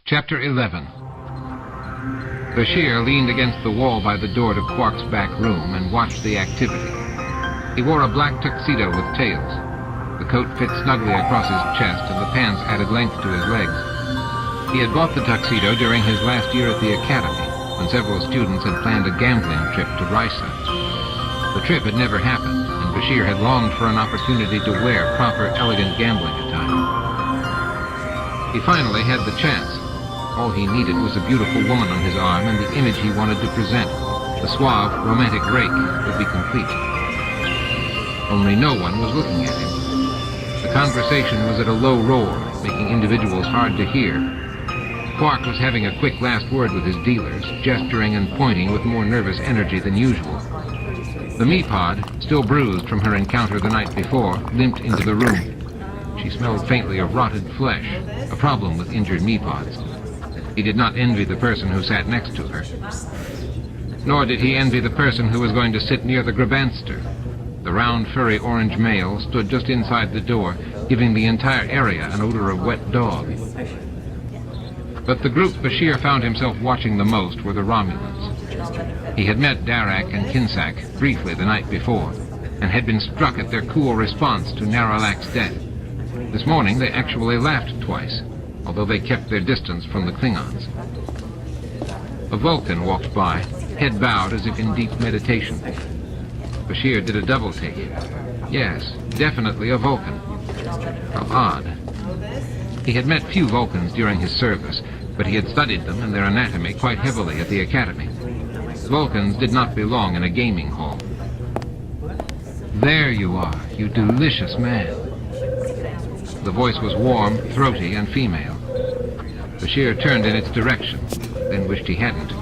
Chapter 11. Bashir leaned against the wall by the door to Quark's back room and watched the activity. He wore a black tuxedo with tails. The coat fit snugly across his chest and the pants added length to his legs. He had bought the tuxedo during his last year at the academy, when several students had planned a gambling trip to Risa. The trip had never happened, and Bashir had longed for an opportunity to wear proper, elegant gambling attire. He finally had the chance. All he needed was a beautiful woman on his arm and the image he wanted to present. The suave, romantic rake would be complete. Only no one was looking at him. The conversation was at a low roar, making individuals hard to hear. Quark was having a quick last word with his dealers, gesturing and pointing with more nervous energy than usual. The Meapod, still bruised from her encounter the night before, limped into the room. She smelled faintly of rotted flesh, a problem with injured Meapods. He did not envy the person who sat next to her. Nor did he envy the person who was going to sit near the Grabanster. The round, furry orange male stood just inside the door, giving the entire area an odor of wet dog. But the group Bashir found himself watching the most were the Romulans. He had met Darak and Kinsak briefly the night before, and had been struck at their cool response to Naralak's death. This morning they actually laughed twice, although they kept their distance from the Klingons. A Vulcan walked by, head bowed as if in deep meditation. Bashir did a double take. Yes, definitely a Vulcan. How odd. He had met few Vulcans during his service, but he had studied them and their anatomy quite heavily at the academy. Vulcans did not belong in a gaming hall. There you are, you delicious man. The voice was warm, throaty, and female. Bashir turned in its direction, then wished he hadn't.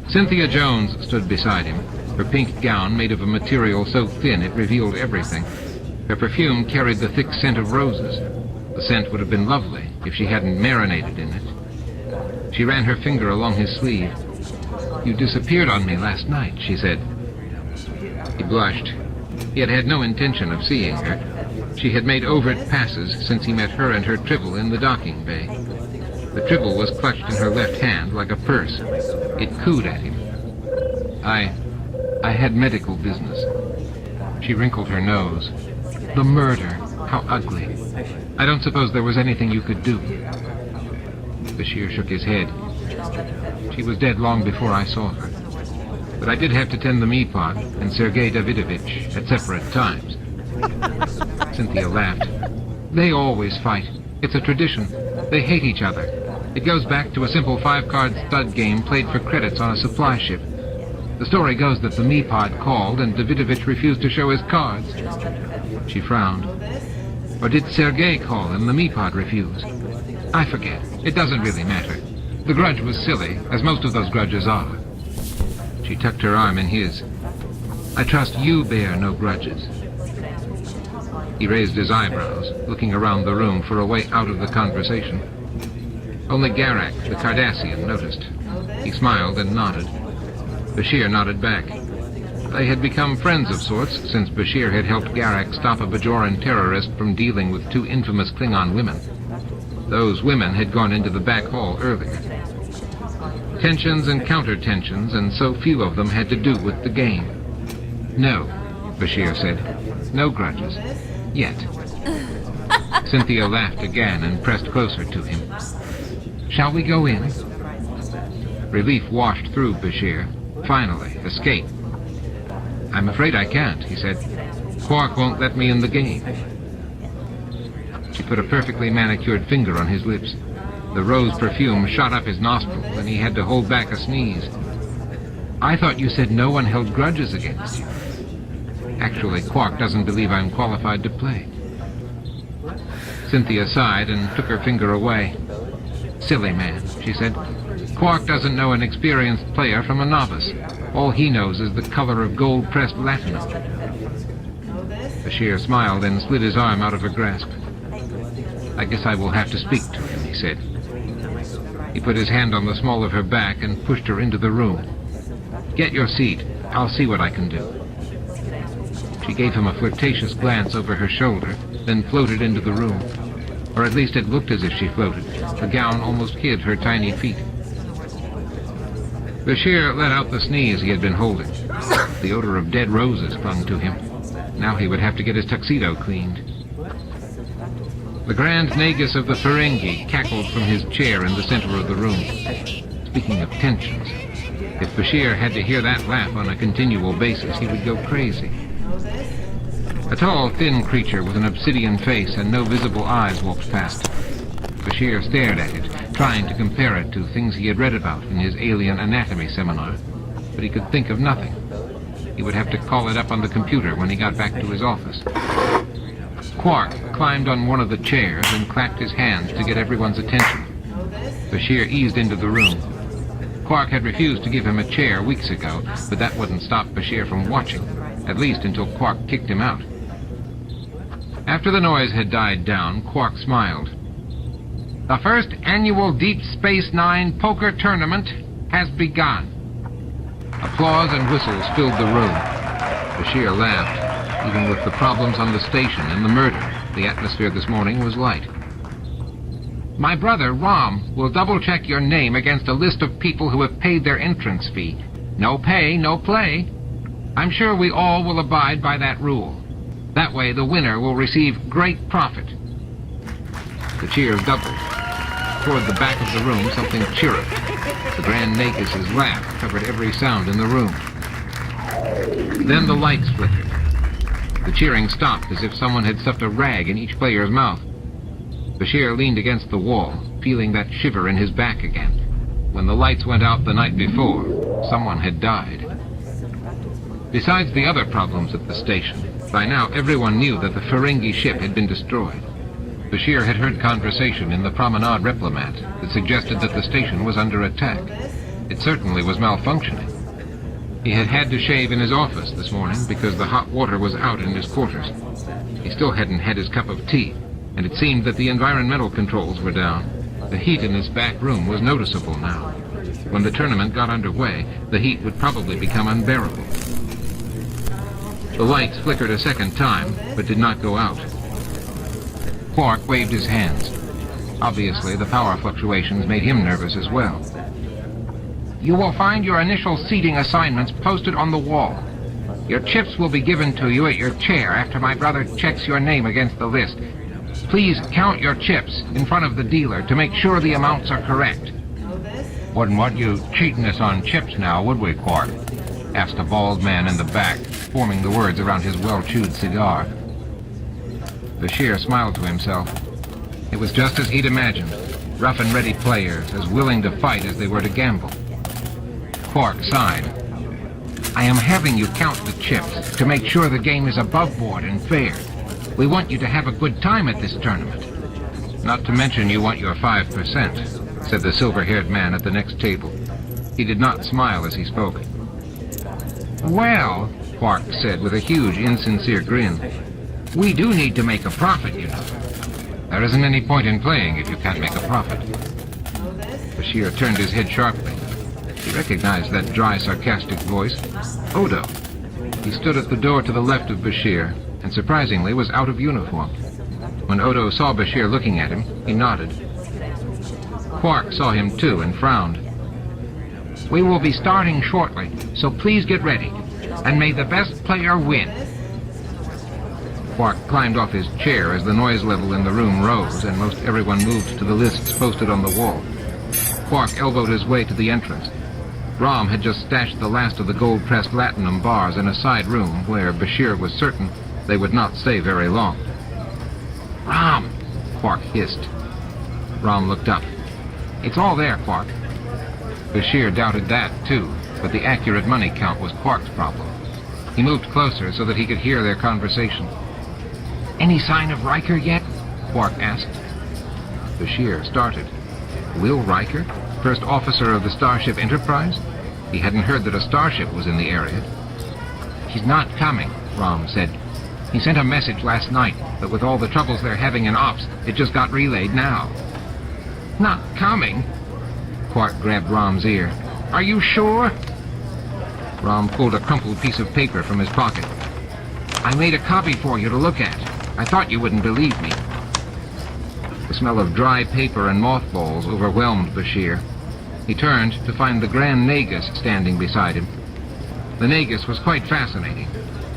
Cynthia Jones stood beside him, her pink gown made of a material so thin it revealed everything. Her perfume carried the thick scent of roses. The scent would have been lovely if she hadn't marinated in it. She ran her finger along his sleeve. "You disappeared on me last night," she said. He blushed. He had had no intention of seeing her. She had made overt passes since he met her and her Tribble in the docking bay. The Tribble was clutched in her left hand like a purse. It cooed at him. I had medical business." She wrinkled her nose. "The murder. How ugly. I don't suppose there was anything you could do." Bashir shook his head. "She was dead long before I saw her. But I did have to tend the Meapod and Sergei Davidovich at separate times." Cynthia laughed. "They always fight. It's a tradition. They hate each other. It goes back to a simple 5-card stud game played for credits on a supply ship. The story goes that the Meapod called and Davidovich refused to show his cards." She frowned. "Or did Sergei call and the Meapod refuse? I forget. It doesn't really matter. The grudge was silly, as most of those grudges are." She tucked her arm in his. "I trust you bear no grudges." He raised his eyebrows, looking around the room for a way out of the conversation. Only Garak, the Cardassian, noticed. He smiled and nodded. Bashir nodded back. They had become friends of sorts since Bashir had helped Garak stop a Bajoran terrorist from dealing with 2 infamous Klingon women. Those women had gone into the back hall earlier. Tensions and counter-tensions, and so few of them had to do with the game. "No," Bashir said. "No grudges. Yet." Cynthia laughed again and pressed closer to him. "Shall we go in?" Relief washed through Bashir. Finally, escape. "I'm afraid I can't," he said. "Quark won't let me in the game." She put a perfectly manicured finger on his lips. The rose perfume shot up his nostrils, and he had to hold back a sneeze. "I thought you said no one held grudges against you." "Actually, Quark doesn't believe I'm qualified to play." Cynthia sighed and took her finger away. "Silly man," she said. "Quark doesn't know an experienced player from a novice. All he knows is the color of gold-pressed latinum." Bashir smiled and slid his arm out of her grasp. "I guess I will have to speak to him," he said. He put his hand on the small of her back and pushed her into the room. "Get your seat. I'll see what I can do." She gave him a flirtatious glance over her shoulder, then floated into the room. Or at least it looked as if she floated. The gown almost hid her tiny feet. Bashir let out the sneeze he had been holding. The odor of dead roses clung to him. Now he would have to get his tuxedo cleaned. The Grand Nagus of the Ferengi cackled from his chair in the center of the room. Speaking of tensions, if Bashir had to hear that laugh on a continual basis, he would go crazy. A tall, thin creature with an obsidian face and no visible eyes walked past. Bashir stared at it, trying to compare it to things he had read about in his alien anatomy seminar, but he could think of nothing. He would have to call it up on the computer when he got back to his office. Quark climbed on one of the chairs and clapped his hands to get everyone's attention. Bashir eased into the room. Quark had refused to give him a chair weeks ago, but that wouldn't stop Bashir from watching, at least until Quark kicked him out. After the noise had died down, Quark smiled. "The first annual Deep Space Nine poker tournament has begun." Applause and whistles filled the room. Bashir laughed. Even with the problems on the station and the murder, the atmosphere this morning was light. "My brother, Rom, will double-check your name against a list of people who have paid their entrance fee. No pay, no play. I'm sure we all will abide by that rule. That way the winner will receive great profit." The cheers doubled. Toward the back of the room, something chirruped. The Grand Nagus's laugh covered every sound in the room. Then the lights flickered. The cheering stopped as if someone had stuffed a rag in each player's mouth. Bashir leaned against the wall, feeling that shiver in his back again. When the lights went out the night before, someone had died. Besides the other problems at the station, by now everyone knew that the Ferengi ship had been destroyed. Bashir had heard conversation in the Promenade Replimat that suggested that the station was under attack. It certainly was malfunctioning. He had had to shave in his office this morning because the hot water was out in his quarters. He still hadn't had his cup of tea, and it seemed that the environmental controls were down. The heat in his back room was noticeable now. When the tournament got underway, the heat would probably become unbearable. The lights flickered a second time, but did not go out. Quark waved his hands. Obviously, the power fluctuations made him nervous as well. "You will find your initial seating assignments posted on the wall. Your chips will be given to you at your chair after my brother checks your name against the list. Please count your chips in front of the dealer to make sure the amounts are correct." "Wouldn't want you cheating us on chips now, would we, Quark?" asked a bald man in the back, forming the words around his well-chewed cigar. Bashir smiled to himself. It was just as he'd imagined. Rough and ready players, as willing to fight as they were to gamble. Quark sighed. "I am having you count the chips to make sure the game is above board and fair. We want you to have a good time at this tournament. Not to mention you want your 5%, said the silver-haired man at the next table. He did not smile as he spoke. "Well," Quark said with a huge, insincere grin, "we do need to make a profit, you know." "There isn't any point in playing if you can't make a profit." Bashir turned his head sharply. He recognized that dry, sarcastic voice. Odo. He stood at the door to the left of Bashir, and surprisingly was out of uniform. When Odo saw Bashir looking at him, he nodded. Quark saw him too and frowned. "We will be starting shortly, so please get ready, and may the best player win." Quark climbed off his chair as the noise level in the room rose and most everyone moved to the lists posted on the wall. Quark elbowed his way to the entrance. Rom had just stashed the last of the gold-pressed latinum bars in a side room where Bashir was certain they would not stay very long. "Rom!" Quark hissed. Rom looked up. "It's all there, Quark." Bashir doubted that, too, but the accurate money count was Quark's problem. He moved closer so that he could hear their conversation. "Any sign of Riker yet?" Quark asked. Bashir started. Will Riker? First officer of the Starship Enterprise? He hadn't heard that a starship was in the area. "He's not coming," Rom said. "He sent a message last night, but with all the troubles they're having in ops, it just got relayed now." "Not coming?" Quark grabbed Rom's ear. "Are you sure?" Rom pulled a crumpled piece of paper from his pocket. "I made a copy for you to look at. I thought you wouldn't believe me." The The smell of dry paper and mothballs overwhelmed Bashir. He turned to find the Grand Nagus standing beside him. The Nagus was quite fascinating.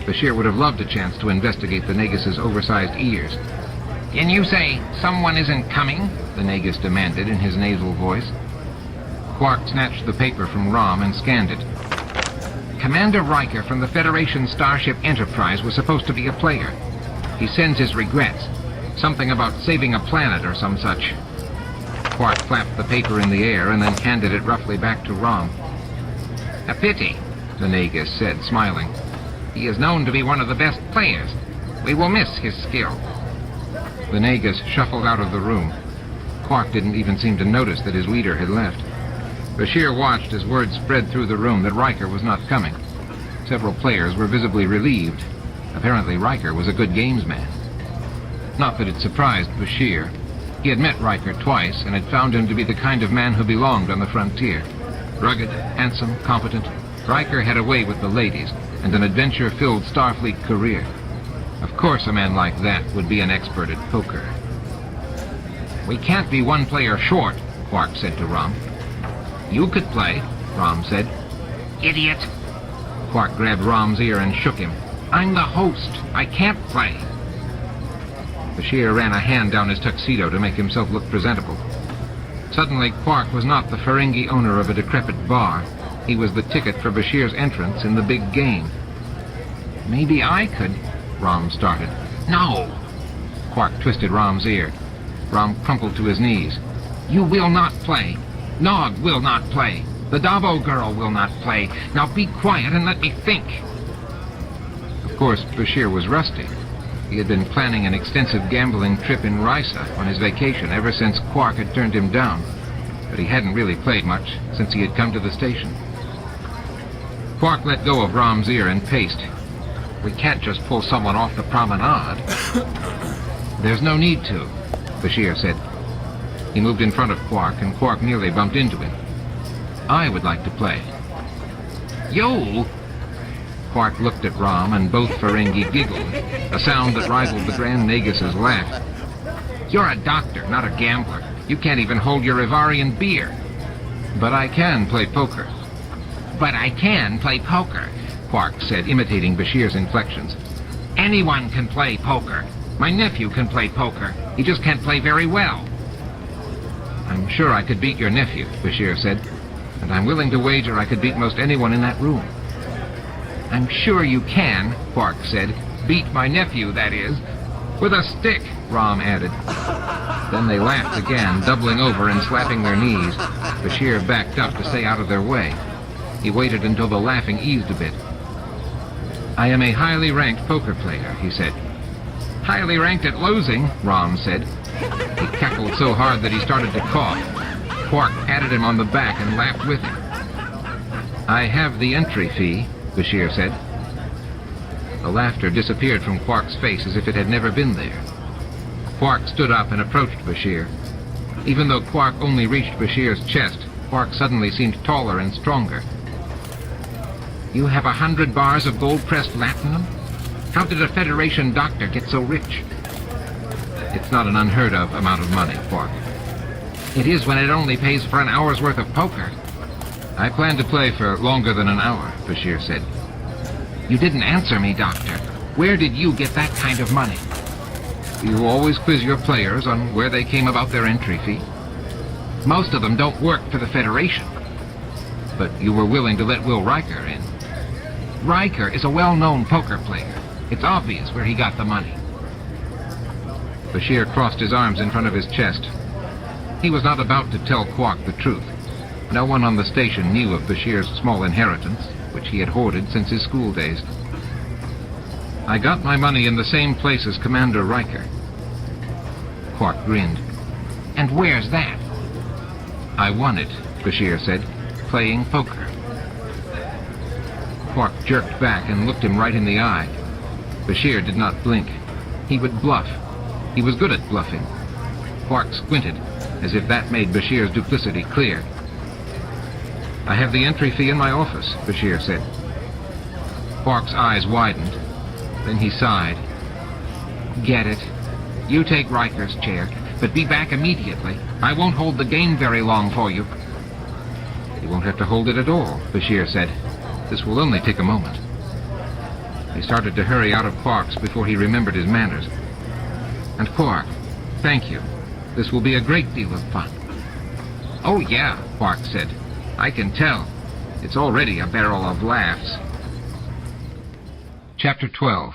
Bashir would have loved a chance to investigate the Nagus's oversized ears. "Can you say someone isn't coming?" the Nagus demanded in his nasal voice. Quark snatched the paper from Rom and scanned it. "Commander Riker from the Federation starship Enterprise was supposed to be a player. He sends his regrets. Something about saving a planet or some such." Quark flapped the paper in the air and then handed it roughly back to Rom. "A pity," the Nagus said, smiling. "He is known to be one of the best players. We will miss his skill." The Nagus shuffled out of the room. Quark didn't even seem to notice that his leader had left. Bashir watched as word spread through the room that Riker was not coming. Several players were visibly relieved. Apparently Riker was a good gamesman. Not that it surprised Bashir. He had met Riker twice and had found him to be the kind of man who belonged on the frontier. Rugged, handsome, competent, Riker had a way with the ladies and an adventure-filled Starfleet career. Of course a man like that would be an expert at poker. "We can't be one player short," Quark said to Rom. "You could play," Rom said. "Idiot!" Quark grabbed Rom's ear and shook him. "I'm the host. I can't play." Bashir ran a hand down his tuxedo to make himself look presentable. Suddenly, Quark was not the Ferengi owner of a decrepit bar. He was the ticket for Bashir's entrance in the big game. "Maybe I could," Rom started. "No!" Quark twisted Rom's ear. Rom crumpled to his knees. "You will not play. Nog will not play. The Dabo girl will not play. Now be quiet and let me think." Of course, Bashir was rusty. He had been planning an extensive gambling trip in Risa on his vacation ever since Quark had turned him down. But he hadn't really played much since he had come to the station. Quark let go of Rom's ear and paced. "We can't just pull someone off the promenade." "There's no need to," Bashir said. He moved in front of Quark, and Quark nearly bumped into him. "I would like to play." "You?" Quark looked at Rom, and both Ferengi giggled, a sound that rivaled the Grand Nagus's laugh. "You're a doctor, not a gambler. You can't even hold your Ivarian beer." "But I can play poker." "But I can play poker," Quark said, imitating Bashir's inflections. "Anyone can play poker. My nephew can play poker. He just can't play very well." "I'm sure I could beat your nephew," Bashir said. "And I'm willing to wager I could beat most anyone in that room." "I'm sure you can," Quark said. "Beat my nephew, that is." "With a stick," Rom added. Then they laughed again, doubling over and slapping their knees. Bashir backed up to stay out of their way. He waited until the laughing eased a bit. "I am a highly ranked poker player," he said. "Highly ranked at losing," Rom said. He cackled so hard that he started to cough. Quark patted him on the back and laughed with him. "I have the entry fee," Bashir said. The laughter disappeared from Quark's face as if it had never been there. Quark stood up and approached Bashir. Even though Quark only reached Bashir's chest, Quark suddenly seemed taller and stronger. "You have 100 bars of gold-pressed latinum? How did a Federation doctor get so rich?" "It's not an unheard-of amount of money, Quark." "It is when it only pays for an hour's worth of poker." "I plan to play for longer than an hour," Bashir said. "You didn't answer me, Doctor. Where did you get that kind of money?" "You always quiz your players on where they came about their entry fee." "Most of them don't work for the Federation." "But you were willing to let Will Riker in." "Riker is a well-known poker player. It's obvious where he got the money." Bashir crossed his arms in front of his chest. He was not about to tell Quark the truth. No one on the station knew of Bashir's small inheritance, which he had hoarded since his school days. "I got my money in the same place as Commander Riker." Quark grinned. "And where's that?" "I won it," Bashir said, "playing poker." Quark jerked back and looked him right in the eye. Bashir did not blink. He would bluff. He was good at bluffing. Quark squinted, as if that made Bashir's duplicity clear. "I have the entry fee in my office," Bashir said. Quark's eyes widened. Then he sighed. "Get it. You take Riker's chair. but be back immediately. I won't hold the game very long for you. You won't have to hold it at all, Bashir said. This will only take a moment. He started to hurry out of Quark's before he remembered his manners. And Quark, thank you. This will be a great deal of fun. Oh yeah, Quark said. I can tell. It's already a barrel of laughs. Chapter 12.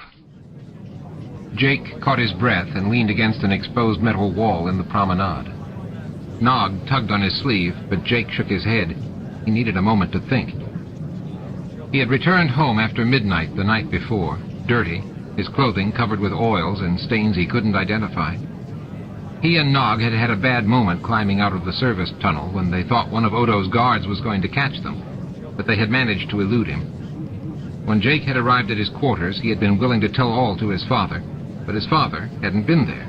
Jake caught his breath and leaned against an exposed metal wall in the promenade. Nog tugged on his sleeve, but Jake shook his head. He needed a moment to think. He had returned home after midnight the night before, dirty, his clothing covered with oils and stains he couldn't identify. He and Nog had had a bad moment climbing out of the service tunnel when they thought one of Odo's guards was going to catch them, but they had managed to elude him. When Jake had arrived at his quarters, he had been willing to tell all to his father, but his father hadn't been there.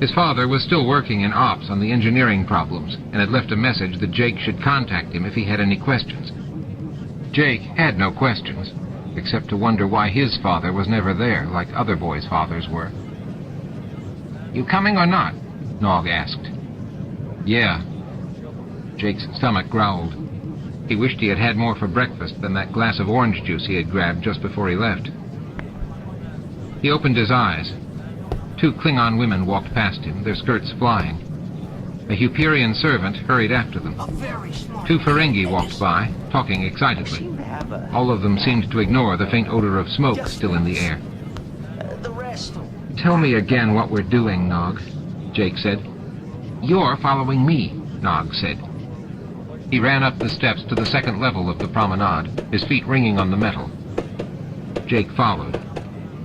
His father was still working in ops on the engineering problems and had left a message that Jake should contact him if he had any questions. Jake had no questions, except to wonder why his father was never there like other boys' fathers were. You coming or not? Nog asked. Yeah. Jake's stomach growled. He wished he had had more for breakfast than that glass of orange juice he had grabbed just before he left. He opened his eyes. 2 Klingon women walked past him, their skirts flying. A Hyperion servant hurried after them. 2 Ferengi walked by, talking excitedly. All of them seemed to ignore the faint odor of smoke still in the air. Tell me again what we're doing, Nog, Jake said. You're following me, Nog said. He ran up the steps to the second level of the promenade, his feet ringing on the metal. Jake followed.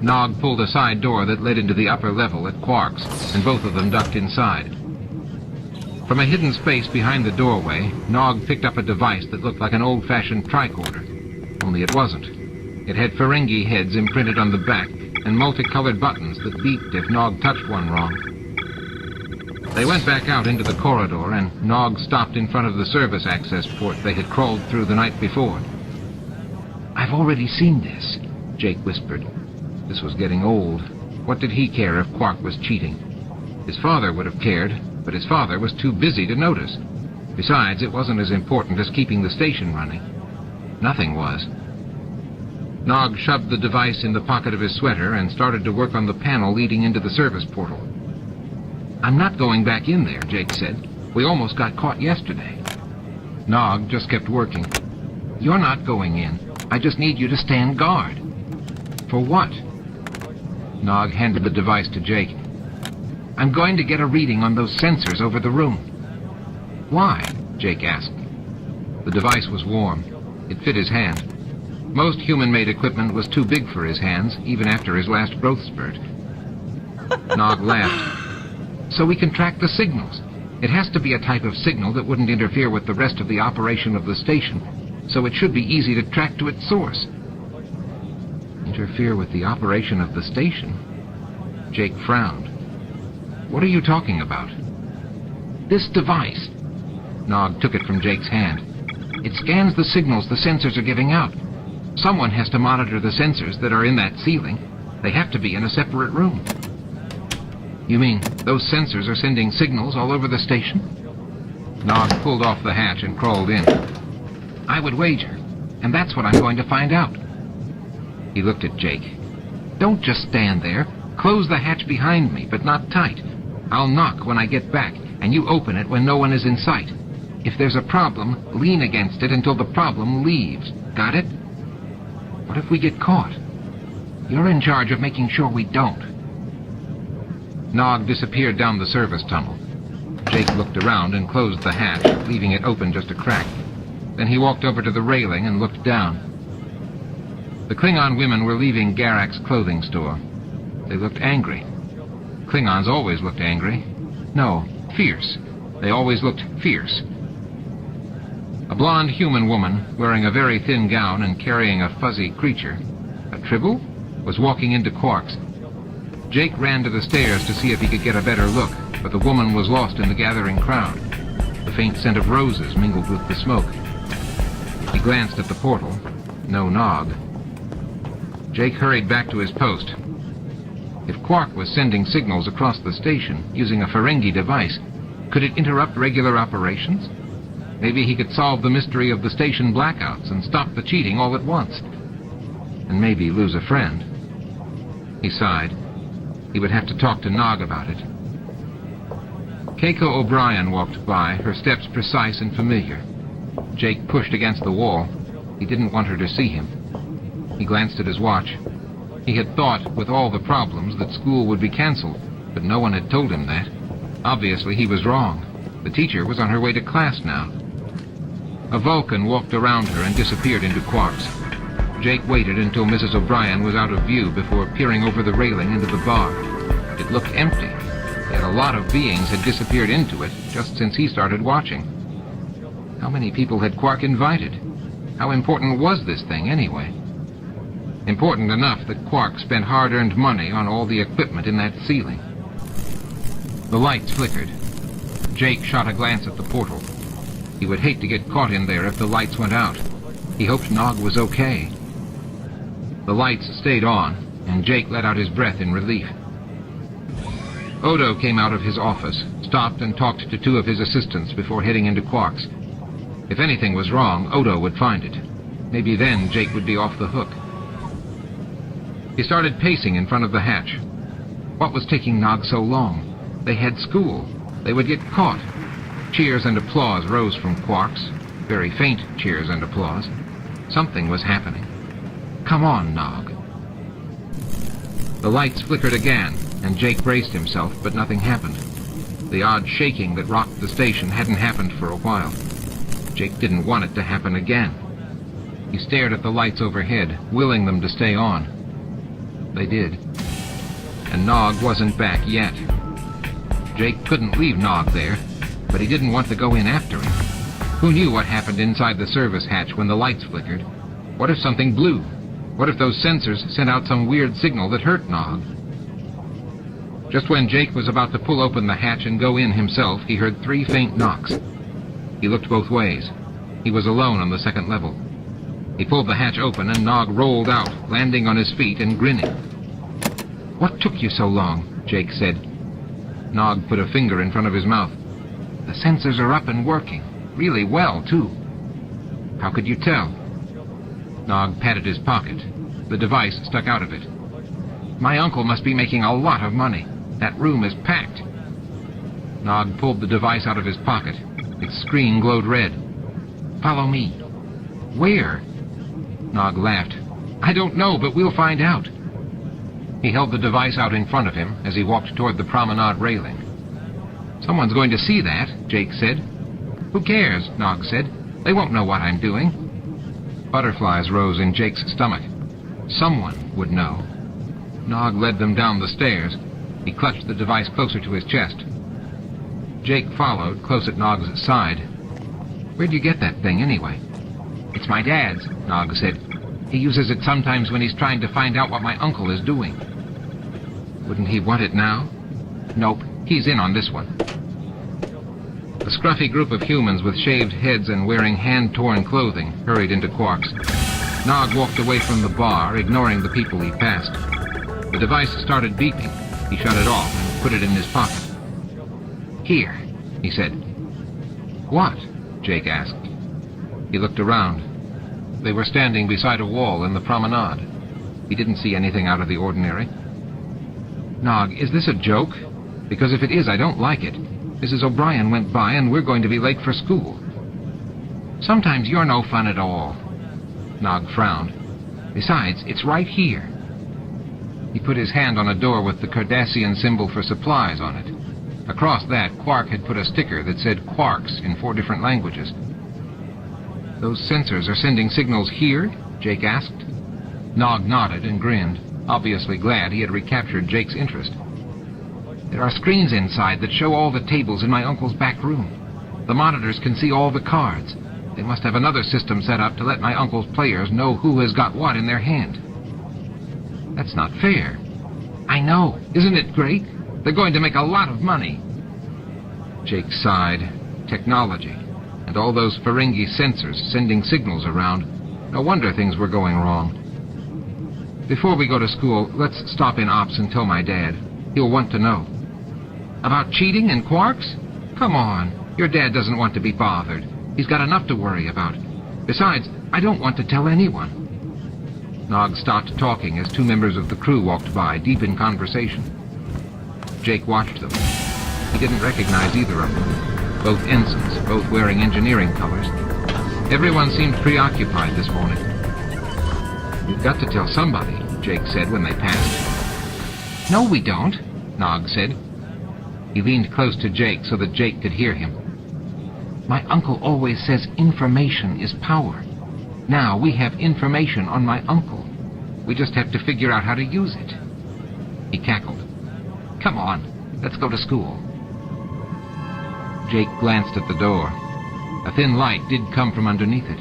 Nog pulled a side door that led into the upper level at Quark's, and both of them ducked inside. From a hidden space behind the doorway, Nog picked up a device that looked like an old-fashioned tricorder. Only it wasn't. It had Ferengi heads imprinted on the back, and multicolored buttons that beeped if Nog touched one wrong. They went back out into the corridor, and Nog stopped in front of the service access port they had crawled through the night before. I've already seen this, Jake whispered. This was getting old. What did he care if Quark was cheating? His father would have cared, but his father was too busy to notice. Besides, it wasn't as important as keeping the station running. Nothing was. Nog shoved the device in the pocket of his sweater and started to work on the panel leading into the service portal. I'm not going back in there, Jake said. We almost got caught yesterday. Nog just kept working. You're not going in. I just need you to stand guard. For what? Nog handed the device to Jake. I'm going to get a reading on those sensors over the room. Why? Jake asked. The device was warm. It fit his hand. Most human-made equipment was too big for his hands, even after his last growth spurt. Nog laughed. So we can track the signals. It has to be a type of signal that wouldn't interfere with the rest of the operation of the station, so it should be easy to track to its source. Interfere with the operation of the station? Jake frowned. What are you talking about? This device. Nog took it from Jake's hand. It scans the signals the sensors are giving out. Someone has to monitor the sensors that are in that ceiling. They have to be in a separate room. You mean those sensors are sending signals all over the station? Nog pulled off the hatch and crawled in. I would wager, and that's what I'm going to find out. He looked at Jake. Don't just stand there. Close the hatch behind me, but not tight. I'll knock when I get back, and you open it when no one is in sight. If there's a problem, lean against it until the problem leaves. Got it? What if we get caught? You're in charge of making sure we don't. Nog disappeared down the service tunnel. Jake looked around and closed the hatch, leaving it open just a crack. Then he walked over to the railing and looked down. The Klingon women were leaving Garak's clothing store. They looked angry. Klingons always looked angry. No, fierce. They always looked fierce. A blonde human woman, wearing a very thin gown and carrying a fuzzy creature, a tribble, was walking into Quark's. Jake ran to the stairs to see if he could get a better look, but the woman was lost in the gathering crowd. The faint scent of roses mingled with the smoke. He glanced at the portal. No Nog. Jake hurried back to his post. If Quark was sending signals across the station using a Ferengi device, could it interrupt regular operations? Maybe he could solve the mystery of the station blackouts and stop the cheating all at once. And maybe lose a friend. He sighed. He would have to talk to Nog about it. Keiko O'Brien walked by, her steps precise and familiar. Jake pushed against the wall. He didn't want her to see him. He glanced at his watch. He had thought, with all the problems, that school would be cancelled, but no one had told him that. Obviously, he was wrong. The teacher was on her way to class now. A Vulcan walked around her and disappeared into Quark's. Jake waited until Mrs. O'Brien was out of view before peering over the railing into the bar. It looked empty, yet a lot of beings had disappeared into it just since he started watching. How many people had Quark invited? How important was this thing, anyway? Important enough that Quark spent hard-earned money on all the equipment in that ceiling. The lights flickered. Jake shot a glance at the portal. He would hate to get caught in there if the lights went out. He hoped Nog was okay. The lights stayed on, and Jake let out his breath in relief. Odo came out of his office, stopped and talked to two of his assistants before heading into Quark's. If anything was wrong, Odo would find it. Maybe then Jake would be off the hook. He started pacing in front of the hatch. What was taking Nog so long? They had school. They would get caught. Cheers and applause rose from Quark's. Very faint cheers and applause. Something was happening. Come on, Nog. The lights flickered again, and Jake braced himself, but nothing happened. The odd shaking that rocked the station hadn't happened for a while. Jake didn't want it to happen again. He stared at the lights overhead, willing them to stay on. They did. And Nog wasn't back yet. Jake couldn't leave Nog there, but he didn't want to go in after him. Who knew what happened inside the service hatch when the lights flickered? What if something blew? What if those sensors sent out some weird signal that hurt Nog? Just when Jake was about to pull open the hatch and go in himself, he heard 3 faint knocks. He looked both ways. He was alone on the second level. He pulled the hatch open and Nog rolled out, landing on his feet and grinning. "What took you so long?" Jake said. Nog put a finger in front of his mouth. "The sensors are up and working. Really well, too." "How could you tell?" Nog patted his pocket. The device stuck out of it. "My uncle must be making a lot of money. That room is packed." Nog pulled the device out of his pocket. Its screen glowed red. "Follow me." "Where?" Nog laughed. "I don't know, but we'll find out." He held the device out in front of him as he walked toward the promenade railing. "Someone's going to see that," Jake said. "Who cares?" Nog said. "They won't know what I'm doing." Butterflies rose in Jake's stomach. Someone would know. Nog led them down the stairs. He clutched the device closer to his chest. Jake followed, close at Nog's side. "Where'd you get that thing, anyway?" "It's my dad's," Nog said. "He uses it sometimes when he's trying to find out what my uncle is doing." "Wouldn't he want it now?" "Nope, he's in on this one." A scruffy group of humans with shaved heads and wearing hand-torn clothing hurried into Quark's. Nog walked away from the bar, ignoring the people he passed. The device started beeping. He shut it off and put it in his pocket. "Here," he said. "What?" Jake asked. He looked around. They were standing beside a wall in the promenade. He didn't see anything out of the ordinary. "Nog, is this a joke? Because if it is, I don't like it. Mrs. O'Brien went by and we're going to be late for school." "Sometimes you're no fun at all." Nog frowned. "Besides, it's right here." He put his hand on a door with the Cardassian symbol for supplies on it. Across that, Quark had put a sticker that said Quarks in 4 different languages. "Those sensors are sending signals here?" Jake asked. Nog nodded and grinned, obviously glad he had recaptured Jake's interest. "There are screens inside that show all the tables in my uncle's back room. The monitors can see all the cards. They must have another system set up to let my uncle's players know who has got what in their hand." "That's not fair." "I know. Isn't it great? They're going to make a lot of money." Jake sighed. Technology. And all those Ferengi sensors sending signals around. No wonder things were going wrong. Before we go to school, let's stop in Ops and tell my dad. He'll want to know. About cheating and Quarks? Come on. Your dad doesn't want to be bothered. He's got enough to worry about. Besides, I don't want to tell anyone. Nog stopped talking as two members of the crew walked by, deep in conversation. Jake watched them. He didn't recognize either of them. Both ensigns, both wearing engineering colors. Everyone seemed preoccupied this morning. "We've got to tell somebody," Jake said when they passed. "No, we don't," Nog said. He leaned close to Jake so that Jake could hear him. "My uncle always says information is power. Now we have information on my uncle. We just have to figure out how to use it." He cackled. "Come on, let's go to school." Jake glanced at the door. A thin light did come from underneath it.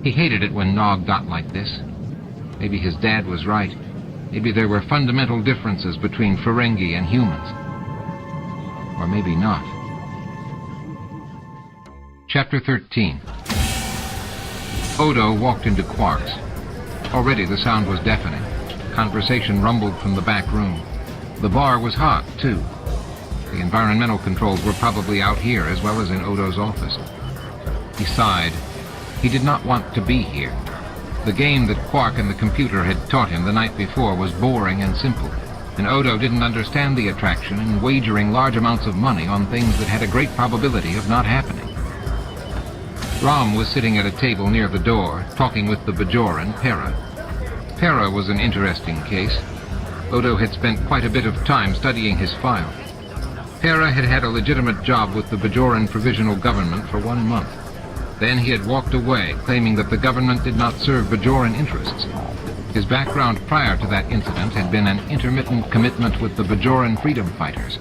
He hated it when Nog got like this. Maybe his dad was right. Maybe there were fundamental differences between Ferengi and humans. Or maybe not. Chapter 13. Odo walked into Quark's. Already the sound was deafening. Conversation rumbled from the back room. The bar was hot, too. The environmental controls were probably out here as well as in Odo's office. He sighed. He did not want to be here. The game that Quark and the computer had taught him the night before was boring and simple, and Odo didn't understand the attraction in wagering large amounts of money on things that had a great probability of not happening. Rom was sitting at a table near the door, talking with the Bajoran, Pera. Pera was an interesting case. Odo had spent quite a bit of time studying his file. Pera had had a legitimate job with the Bajoran Provisional Government for 1 month. Then he had walked away, claiming that the government did not serve Bajoran interests. His background prior to that incident had been an intermittent commitment with the Bajoran freedom fighters.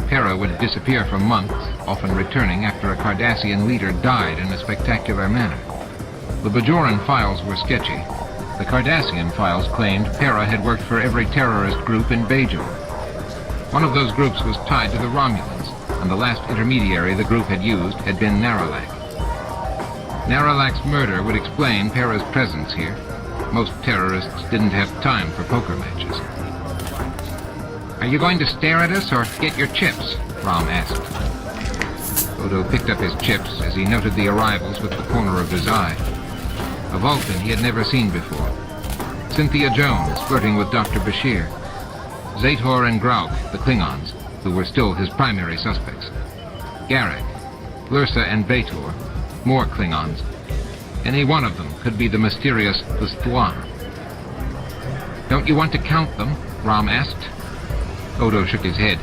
Pera would disappear for months, often returning after a Cardassian leader died in a spectacular manner. The Bajoran files were sketchy. The Cardassian files claimed Pera had worked for every terrorist group in Bajor. One of those groups was tied to the Romulans, and the last intermediary the group had used had been Naralak. Naralak's murder would explain Pera's presence here. Most terrorists didn't have time for poker matches. "Are you going to stare at us or get your chips?" Rom asked. Odo picked up his chips as he noted the arrivals with the corner of his eye. A Vulcan he had never seen before. Cynthia Jones flirting with Dr. Bashir. Zator and Grauk, the Klingons, who were still his primary suspects. Garak, Lursa and Bator, more Klingons. Any one of them could be the mysterious L'Stouan. "Don't you want to count them?" Rom asked. Odo shook his head.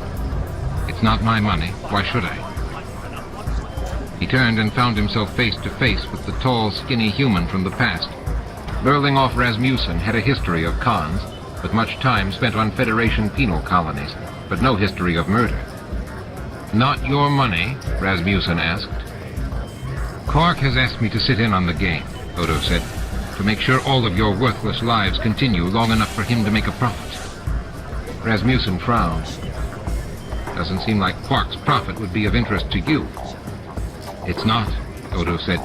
"It's not my money. Why should I?" He turned and found himself face to face with the tall, skinny human from the past. Berlingoff Rasmussen had a history of cons, with much time spent on Federation penal colonies, but no history of murder. "Not your money?" Rasmussen asked. "Quark has asked me to sit in on the game," Odo said, "to make sure all of your worthless lives continue long enough for him to make a profit." Rasmussen frowned. "Doesn't seem like Quark's profit would be of interest to you." "It's not," Odo said,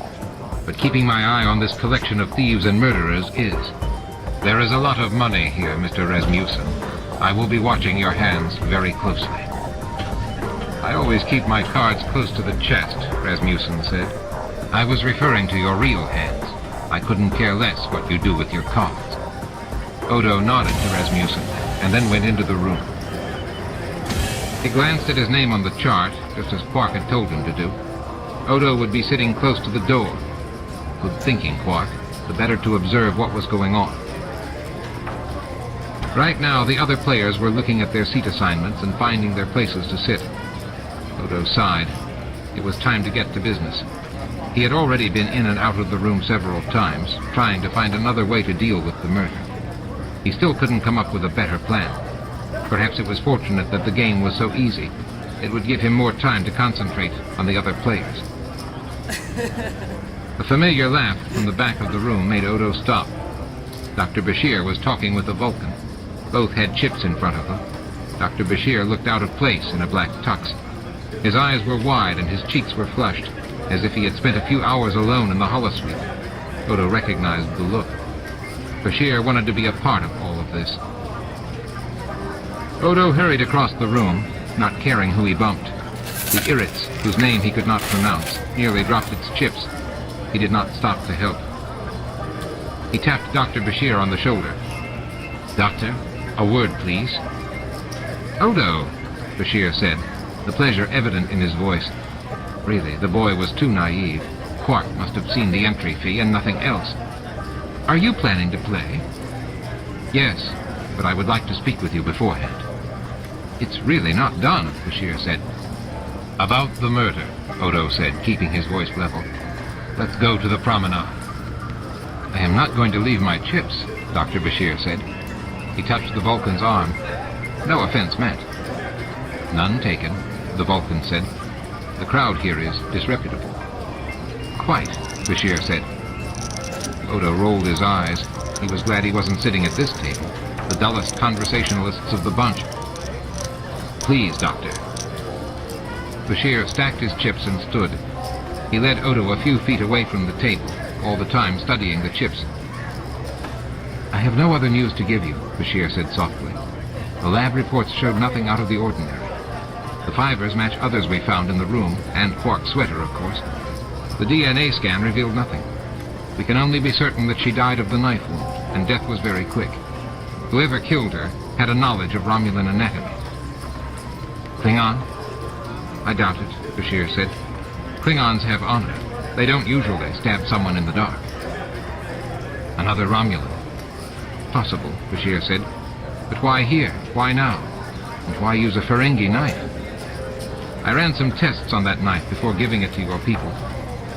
"but keeping my eye on this collection of thieves and murderers is. There is a lot of money here, Mr. Rasmussen. I will be watching your hands very closely." "I always keep my cards close to the chest," Rasmussen said. "I was referring to your real hands. I couldn't care less what you do with your cards." Odo nodded to Rasmussen, and then went into the room. He glanced at his name on the chart, just as Quark had told him to do. Odo would be sitting close to the door. Good thinking, Quark. The better to observe what was going on. Right now, the other players were looking at their seat assignments and finding their places to sit. Odo sighed. It was time to get to business. He had already been in and out of the room several times, trying to find another way to deal with the murder. He still couldn't come up with a better plan. Perhaps it was fortunate that the game was so easy. It would give him more time to concentrate on the other players. A familiar laugh from the back of the room made Odo stop. Dr. Bashir was talking with a Vulcan. Both had chips in front of them. Dr. Bashir looked out of place in a black tux. His eyes were wide and his cheeks were flushed, as if he had spent a few hours alone in the holosuite. Odo recognized the look. Bashir wanted to be a part of all of this. Odo hurried across the room, not caring who he bumped. The Iritz, whose name he could not pronounce, nearly dropped its chips. He did not stop to help. He tapped Dr. Bashir on the shoulder. "Doctor, a word, please." "Odo," Bashir said, the pleasure evident in his voice. Really, the boy was too naive. Quark must have seen the entry fee and nothing else. "Are you planning to play?" "Yes, but I would like to speak with you beforehand." "It's really not done," Bashir said. "About the murder," Odo said, keeping his voice level. "Let's go to the promenade." "I am not going to leave my chips," Dr. Bashir said. He touched the Vulcan's arm. "No offense meant." "None taken," the Vulcan said. "The crowd here is disreputable." "Quite," Bashir said. Odo rolled his eyes. He was glad he wasn't sitting at this table, the dullest conversationalists of the bunch. "Please, Doctor." Bashir stacked his chips and stood. He led Odo a few feet away from the table, all the time studying the chips. "I have no other news to give you," Bashir said softly. "The lab reports showed nothing out of the ordinary. The fibers match others we found in the room, and Quark's sweater, of course. The DNA scan revealed nothing. We can only be certain that she died of the knife wound, and death was very quick. Whoever killed her had a knowledge of Romulan anatomy." "Klingon?" "I doubt it," Bashir said. "Klingons have honor. They don't usually stab someone in the dark." "Another Romulan?" "Possible," Bashir said. "But why here? Why now? And why use a Ferengi knife? I ran some tests on that knife before giving it to your people.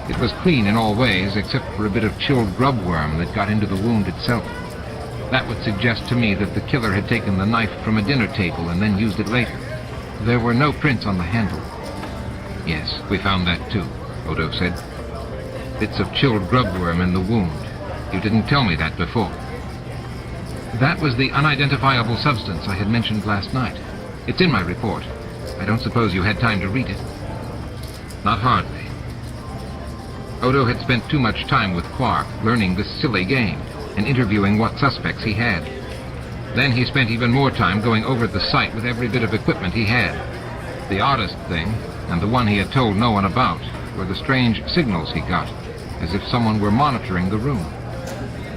It was clean in all ways, except for a bit of chilled grub worm that got into the wound itself. That would suggest to me that the killer had taken the knife from a dinner table and then used it later. There were no prints on the handle." "Yes, we found that too," Odo said. "Bits of chilled grub worm in the wound. You didn't tell me that before." "That was the unidentifiable substance I had mentioned last night. It's in my report. I don't suppose you had time to read it." "Not hardly." Odo had spent too much time with Quark learning this silly game and interviewing what suspects he had. Then he spent even more time going over the site with every bit of equipment he had. The oddest thing, and the one he had told no one about, were the strange signals he got, as if someone were monitoring the room.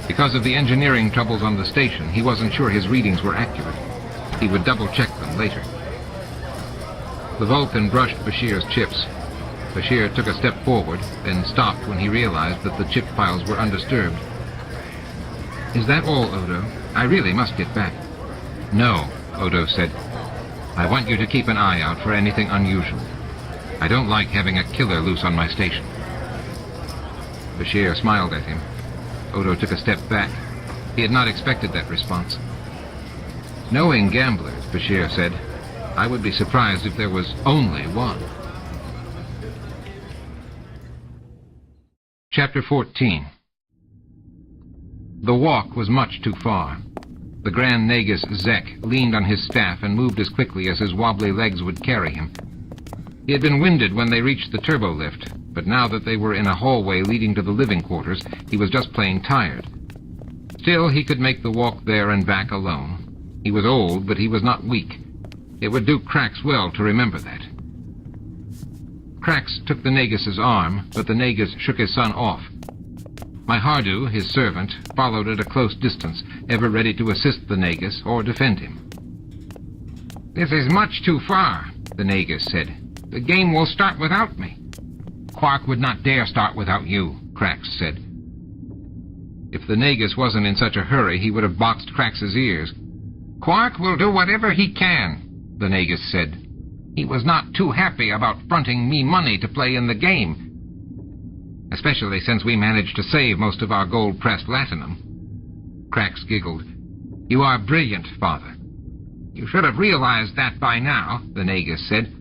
Because of the engineering troubles on the station, he wasn't sure his readings were accurate. He would double-check them later. The Vulcan brushed Bashir's chips. Bashir took a step forward, then stopped when he realized that the chip files were undisturbed. "Is that all, Odo? I really must get back." "No," Odo said. "I want you to keep an eye out for anything unusual. I don't like having a killer loose on my station." Bashir smiled at him. Odo took a step back. He had not expected that response. "Knowing gamblers," Bashir said, "I would be surprised if there was only one." Chapter 14. The walk was much too far. The Grand Nagus Zek leaned on his staff and moved as quickly as his wobbly legs would carry him. He had been winded when they reached the turbo lift, but now that they were in a hallway leading to the living quarters, he was just plain tired. Still, he could make the walk there and back alone. He was old, but he was not weak. It would do Krax well to remember that. Krax took the Nagus's arm, but the Nagus shook his son off. Myhardu, his servant, followed at a close distance, ever ready to assist the Nagus or defend him. "This is much too far," the Nagus said. "The game will start without me." "Quark would not dare start without you," Krax said. If the Nagus wasn't in such a hurry, he would have boxed Krax's ears. "Quark will do whatever he can," the Nagus said. "He was not too happy about fronting me money to play in the game. Especially since we managed to save most of our gold-pressed latinum." Krax giggled. "You are brilliant, Father." "You should have realized that by now," the Nagus said.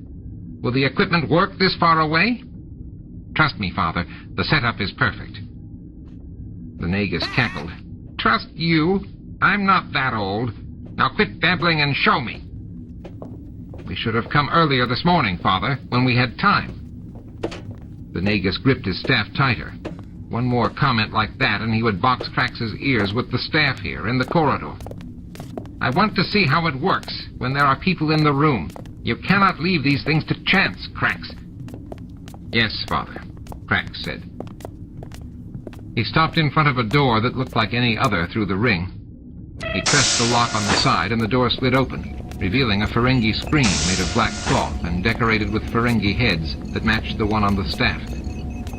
"Will the equipment work this far away?" "Trust me, Father. The setup is perfect." The Nagus cackled. "Trust you? I'm not that old. Now quit babbling and show me." "We should have come earlier this morning, Father, when we had time." The Nagus gripped his staff tighter. One more comment like that and he would box Krax's ears with the staff here in the corridor. I want to see how it works when there are people in the room. You cannot leave these things to chance, Krax. Yes, Father, Krax said. He stopped in front of a door that looked like any other through the ring. He pressed the lock on the side and the door slid open, revealing a Ferengi screen made of black cloth and decorated with Ferengi heads that matched the one on the staff.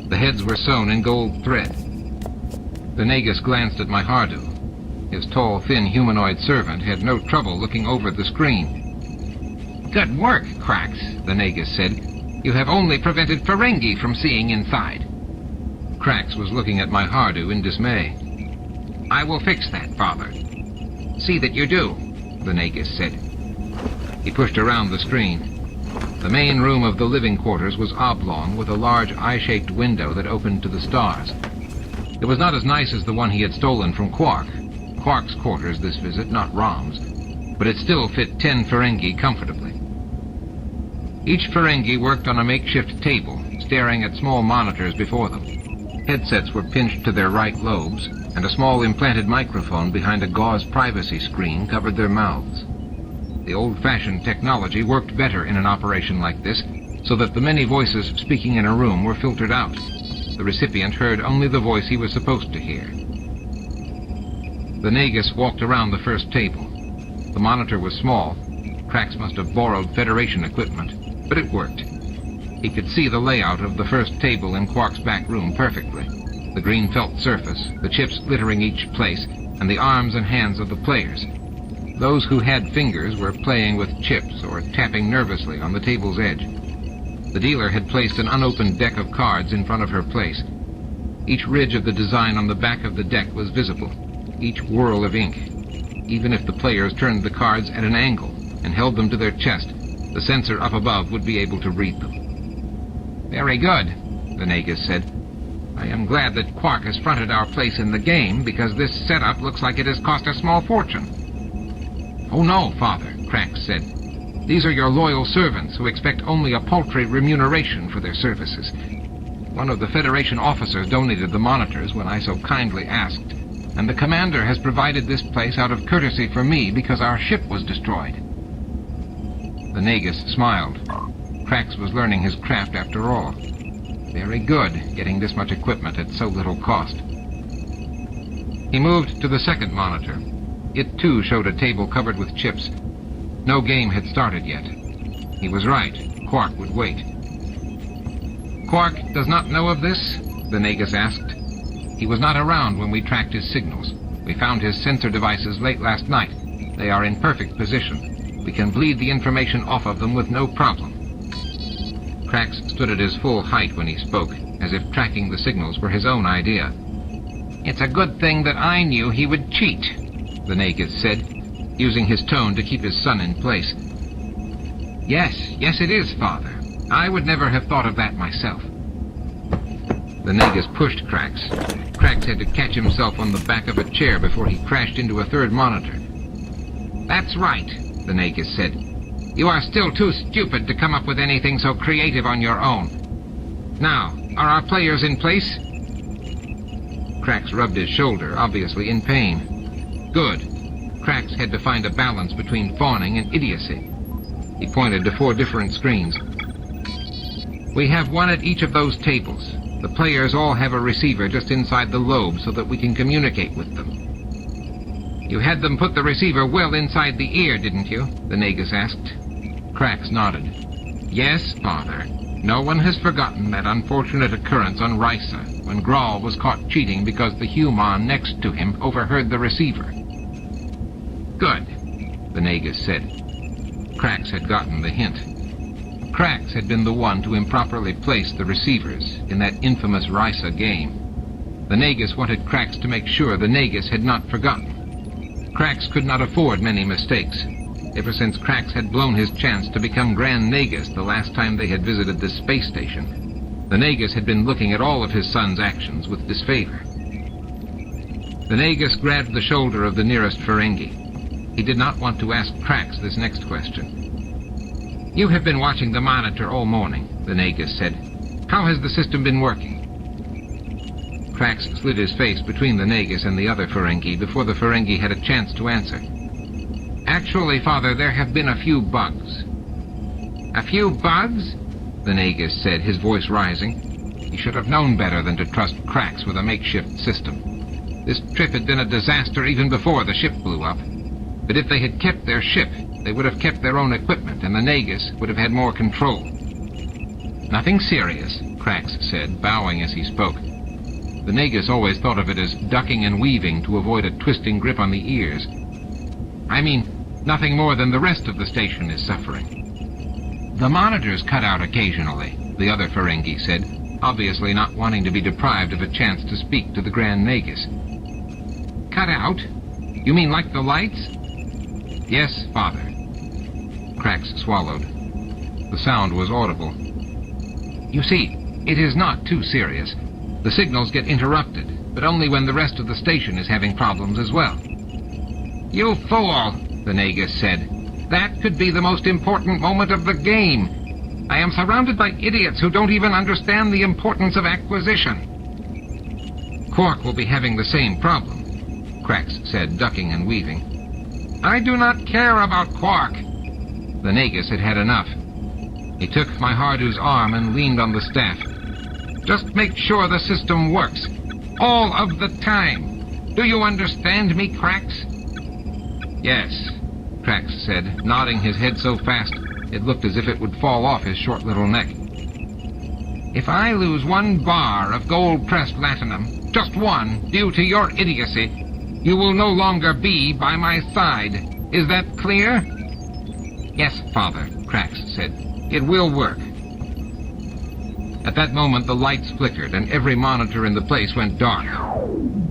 The heads were sewn in gold thread. The Nagus glanced at my Hardu. His tall, thin humanoid servant had no trouble looking over the screen. Good work, Krax, the Nagus said. You have only prevented Ferengi from seeing inside. Krax was looking at my Hardu in dismay. I will fix that, Father. See that you do, the Nagus said. He pushed around the screen. The main room of the living quarters was oblong with a large eye-shaped window that opened to the stars. It was not as nice as the one he had stolen from Quark. Quark's quarters this visit, not Rom's, but it still fit 10 Ferengi comfortably. Each Ferengi worked on a makeshift table, staring at small monitors before them. Headsets were pinched to their right lobes, and a small implanted microphone behind a gauze privacy screen covered their mouths. The old-fashioned technology worked better in an operation like this, so that the many voices speaking in a room were filtered out. The recipient heard only the voice he was supposed to hear. The Nagus walked around the first table. The monitor was small. Krax must have borrowed Federation equipment, but it worked. He could see the layout of the first table in Quark's back room perfectly. The green felt surface, the chips littering each place, and the arms and hands of the players. Those who had fingers were playing with chips or tapping nervously on the table's edge. The dealer had placed an unopened deck of cards in front of her place. Each ridge of the design on the back of the deck was visible, each whirl of ink. Even if the players turned the cards at an angle and held them to their chest, the sensor up above would be able to read them. Very good, the Nagus said. I am glad that Quark has fronted our place in the game, because this setup looks like it has cost a small fortune. Oh no, Father, Krax said. These are your loyal servants who expect only a paltry remuneration for their services. One of the Federation officers donated the monitors when I so kindly asked, and the commander has provided this place out of courtesy for me because our ship was destroyed. The Nagus smiled. Krax was learning his craft after all. Very good, getting this much equipment at so little cost. He moved to the second monitor. It too showed a table covered with chips. No game had started yet. He was right. Quark would wait. Quark does not know of this? The Nagus asked. He was not around when we tracked his signals. We found his sensor devices late last night. They are in perfect position. We can bleed the information off of them with no problem. Krax stood at his full height when he spoke, as if tracking the signals were his own idea. It's a good thing that I knew he would cheat, the Nagus said, using his tone to keep his son in place. Yes, it is, Father. I would never have thought of that myself. The Nagus pushed Krax. Krax had to catch himself on the back of a chair before he crashed into a third monitor. That's right, the Nagus said. You are still too stupid to come up with anything so creative on your own. Now, are our players in place? Krax rubbed his shoulder, obviously in pain. Good. Krax had to find a balance between fawning and idiocy. He pointed to 4 different screens. We have one at each of those tables. The players all have a receiver just inside the lobe so that we can communicate with them. You had them put the receiver well inside the ear, didn't you? The Nagus asked. Krax nodded. Yes, Father. No one has forgotten that unfortunate occurrence on Risa, when Grawl was caught cheating because the human next to him overheard the receiver. Good, the Nagus said. Krax had gotten the hint. Krax had been the one to improperly place the receivers in that infamous Risa game. The Nagus wanted Krax to make sure the Nagus had not forgotten. Krax could not afford many mistakes. Ever since Krax had blown his chance to become Grand Nagus the last time they had visited this space station, the Nagus had been looking at all of his son's actions with disfavor. The Nagus grabbed the shoulder of the nearest Ferengi. He did not want to ask Krax this next question. You have been watching the monitor all morning, the Nagus said. How has the system been working? Krax slid his face between the Nagus and the other Ferengi before the Ferengi had a chance to answer. Actually, Father, there have been a few bugs. A few bugs? The Nagus said, his voice rising. He should have known better than to trust Krax with a makeshift system. This trip had been a disaster even before the ship blew up. But if they had kept their ship, they would have kept their own equipment, and the Nagus would have had more control. Nothing serious, Krax said, bowing as he spoke. The Nagus always thought of it as ducking and weaving to avoid a twisting grip on the ears. I mean, nothing more than the rest of the station is suffering. The monitors cut out occasionally, the other Ferengi said, obviously not wanting to be deprived of a chance to speak to the Grand Nagus. Cut out? You mean like the lights? Yes, Father. Krax swallowed. The sound was audible. You see, it is not too serious. The signals get interrupted, but only when the rest of the station is having problems as well. You fool, the Nagus said. That could be the most important moment of the game. I am surrounded by idiots who don't even understand the importance of acquisition. Quark will be having the same problem, Krax said, ducking and weaving. I do not care about Quark. The Nagus had had enough. He took my Hardu's arm and leaned on the staff. Just make sure the system works. All of the time. Do you understand me, Krax? Yes, Krax said, nodding his head so fast it looked as if it would fall off his short little neck. If I lose 1 bar of gold-pressed latinum, just one, due to your idiocy, you will no longer be by my side. Is that clear? Yes, Father, Krax said. It will work. At that moment, the lights flickered, and every monitor in the place went dark.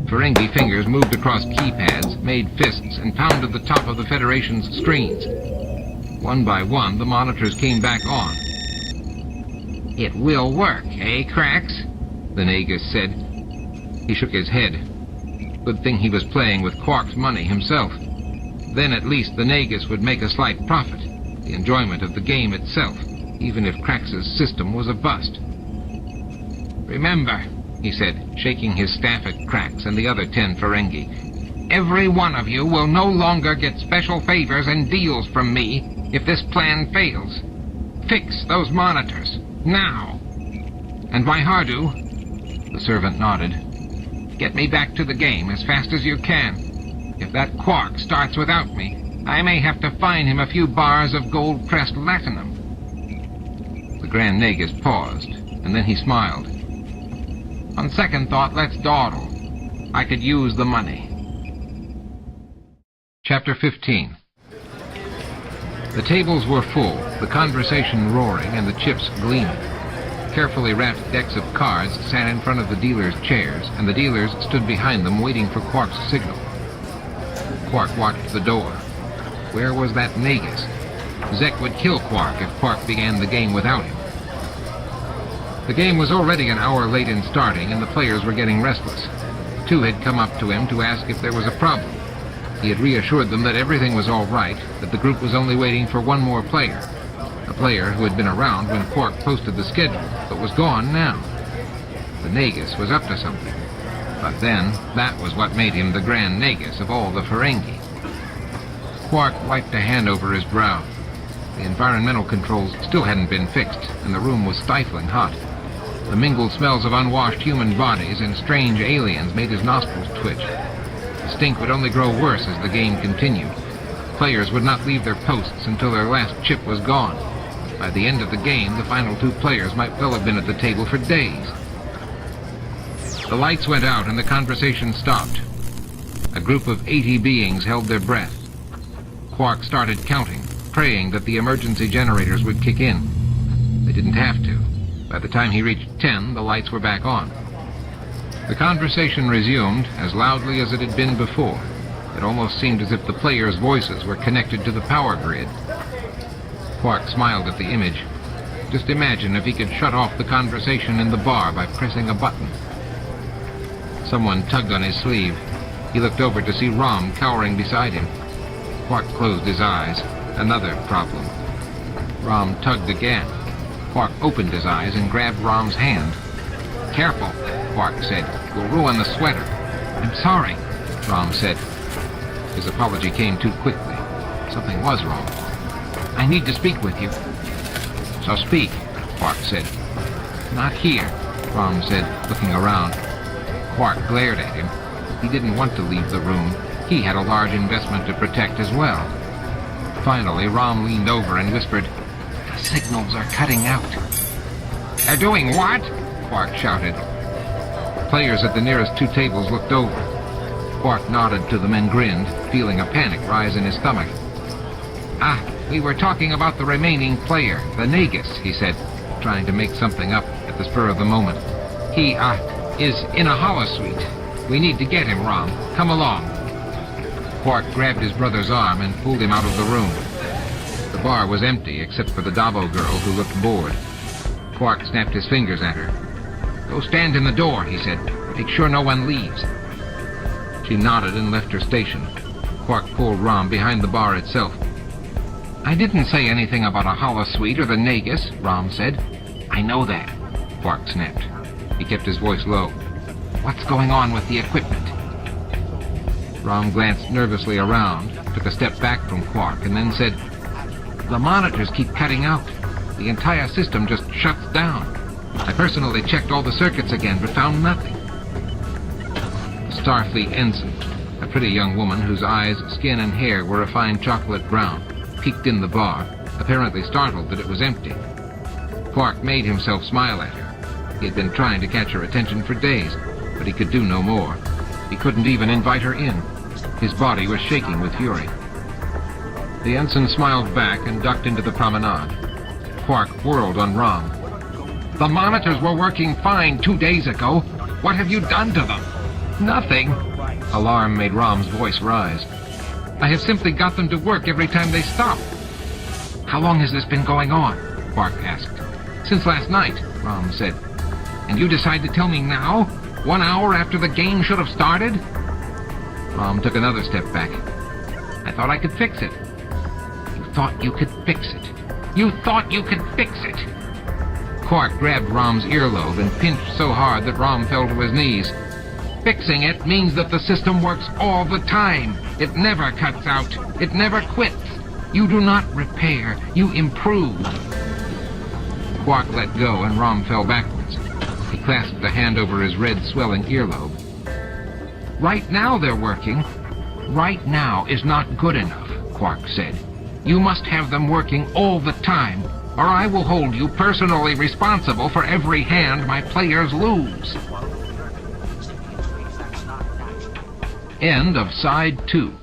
Ferengi fingers moved across keypads, made fists, and pounded the top of the Federation's screens. One by one, the monitors came back on. It will work, eh, Krax? The Nagus said. He shook his head. Good thing he was playing with Quark's money himself. Then at least the Nagus would make a slight profit, the enjoyment of the game itself, even if Krax's system was a bust. Remember, he said, shaking his staff at Krax and the other 10 Ferengi, every one of you will no longer get special favors and deals from me if this plan fails. Fix those monitors, now. And my Hardu, the servant nodded, get me back to the game as fast as you can. If that Quark starts without me, I may have to fine him a few bars of gold-pressed latinum. The Grand Nagus paused, and then he smiled. On second thought, let's dawdle. I could use the money. Chapter 15. The tables were full, the conversation roaring, and the chips gleaming. Carefully wrapped decks of cards sat in front of the dealers' chairs, and the dealers stood behind them waiting for Quark's signal. Quark watched the door. Where was that Nagus? Zek would kill Quark if Quark began the game without him. The game was already an hour late in starting, and the players were getting restless. 2 had come up to him to ask if there was a problem. He had reassured them that everything was all right, that the group was only waiting for 1 more player. A player who had been around when Quark posted the schedule, but was gone now. The Nagus was up to something. But then, that was what made him the Grand Nagus of all the Ferengi. Quark wiped a hand over his brow. The environmental controls still hadn't been fixed, and the room was stifling hot. The mingled smells of unwashed human bodies and strange aliens made his nostrils twitch. The stink would only grow worse as the game continued. Players would not leave their posts until their last chip was gone. By the end of the game, the final 2 players might well have been at the table for days. The lights went out and the conversation stopped. A group of 80 beings held their breath. Quark started counting, praying that the emergency generators would kick in. They didn't have to. By the time he reached 10, the lights were back on. The conversation resumed as loudly as it had been before. It almost seemed as if the players' voices were connected to the power grid. Quark smiled at the image. Just imagine if he could shut off the conversation in the bar by pressing a button. Someone tugged on his sleeve. He looked over to see Rom cowering beside him. Quark closed his eyes. Another problem. Rom tugged again. Quark opened his eyes and grabbed Rom's hand. Careful, Quark said. You'll ruin the sweater. I'm sorry, Rom said. His apology came too quickly. Something was wrong. I need to speak with you. So speak, Quark said. Not here, Rom said, looking around. Quark glared at him. He didn't want to leave the room. He had a large investment to protect as well. Finally, Rom leaned over and whispered, The signals are cutting out. They're doing what? Quark shouted. Players at the nearest two tables looked over. Quark nodded to them and grinned, feeling a panic rise in his stomach. We were talking about the remaining player, the Nagus, he said, trying to make something up at the spur of the moment. He, is in a holosuite. We need to get him, Rom. Come along. Quark grabbed his brother's arm and pulled him out of the room. The bar was empty, except for the Dabo girl, who looked bored. Quark snapped his fingers at her. Go stand in the door, he said. Make sure no one leaves. She nodded and left her station. Quark pulled Rom behind the bar itself. I didn't say anything about a holosuite or the Nagus, Rom said. I know that, Quark snapped. He kept his voice low. What's going on with the equipment? Rom glanced nervously around, took a step back from Quark, and then said, The monitors keep cutting out. The entire system just shuts down. I personally checked all the circuits again, but found nothing. The Starfleet ensign, a pretty young woman whose eyes, skin, and hair were a fine chocolate brown, peeked in the bar, apparently startled that it was empty. Quark made himself smile at her. He had been trying to catch her attention for days, but he could do no more. He couldn't even invite her in. His body was shaking with fury. The ensign smiled back and ducked into the promenade. Quark whirled on Rom. The monitors were working fine 2 days ago. What have you done to them? Nothing. Alarm made Rom's voice rise. I have simply got them to work every time they stop. How long has this been going on? Quark asked. Since last night, Rom said. And you decide to tell me now? 1 hour after the game should have started? Rom took another step back. I thought I could fix it. You thought you could fix it. You thought you could fix it. Quark grabbed Rom's earlobe and pinched so hard that Rom fell to his knees. Fixing it means that the system works all the time. It never cuts out. It never quits. You do not repair. You improve. Quark let go and Rom fell backwards. He clasped a hand over his red, swelling earlobe. Right now they're working. Right now is not good enough, Quark said. You must have them working all the time, or I will hold you personally responsible for every hand my players lose. End of Side 2.